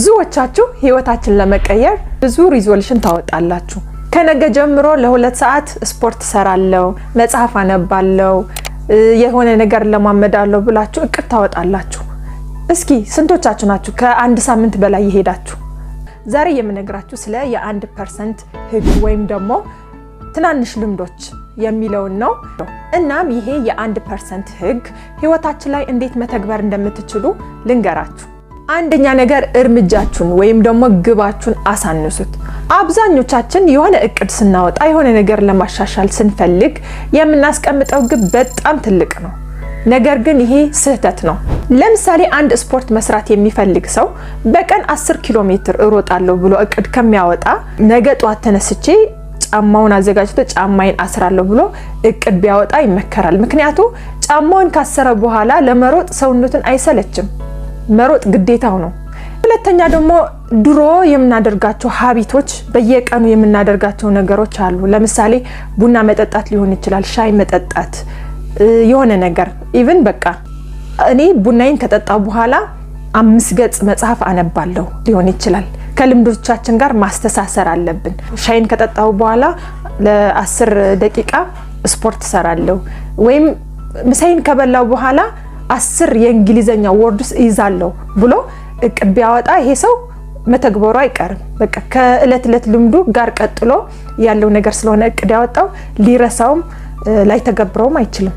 ብዙዎቻችሁ ህይወታችን ለመቀየር ብዙ ሪዞሉሽን ታወጣላችሁ። ከነገ ጀምሮ ለ2 ሰዓት ስፖርት ሰራለው፣ መጽሐፍ አነባለው፣ የሆነ ነገር ለማመዳለው ብላችሁ እቅድ ታወጣላችሁ። እስኪ ስንቶቻችሁ ናችሁ ከአንድ ሳምንት በላይ ይሄዳችሁ? ዛሬ የምነግራችሁ ስለ የ1% ህግ ወይም ደግሞ ትናንሽ ልምዶች የሚለውን ነው። እናም ይሄ የ1% ህግ ህይወታችን ላይ እንዴት መተግበር እንደምትችሉ ልንገራችሁ። አንደኛ ነገር እርምጃችሁን ወይም ደግሞ ግባችሁን አሳንሱት። አብዛኞቻችን የሆነ እቅድ ስናወጣ የሆነ ነገር ለማሻሻል ስንፈልግ የምናስቀምጠው ግብ በጣም ትልቅ ነው። ነገር ግን ይሄ ስህተት ነው። ለምሳሌ አንድ ስፖርት መስራት የሚፈልግ ሰው በቀን 10 ኪሎ ሜትር እሮጣለሁ ብሎ እቅድ ከሚያወጣ ነገ ጧት ተነስቼ ጫማውን አዘጋጅቶ ጫማዬን አስራለሁ ብሎ እቅድ ቢያወጣ ይመከራል። ምክንያቱም ጫማውን ካሰረ በኋላ ለመሮጥ ሰውነቱን አይሰለችም። መሮጥ ግዴታው ነው። ሁለተኛ ደግሞ ድሮ የምናደርጋቸው ሀቢቶች በየቀኑ የምናደርጋቸው ነገሮች አሉ። ለምሳሌ ቡና መጠጣት ሊሆን ይችላል፣ ሻይ መጠጣት፣ የሆነ ነገር ኢቭን በቃ እኔ ቡናዬን ከጠጣው በኋላ 5 ገጽ መጽሐፍ አነባለሁ ሊሆን ይችላል። ከልምዶቻችን ጋር ማስተሳሰር አለብን። ሻይን ከጠጣው በኋላ ለ10 ደቂቃ ስፖርት ሰራለሁ ወይም ምሳዬን ከበላው በኋላ 10 የእንግሊዘኛ ወርድስ ይዛለሁ ብሎ እቅድ ቢያወጣ ይሄ ሰው መተግበሩ አይቀርም። በቃ ከእለት እለት ልምዱ ጋር ቀጥሎ ያለው ነገር ስለሆነ እቅድ ያወጣው ሊረሳውም ላይ ተገብረውም አይችልም።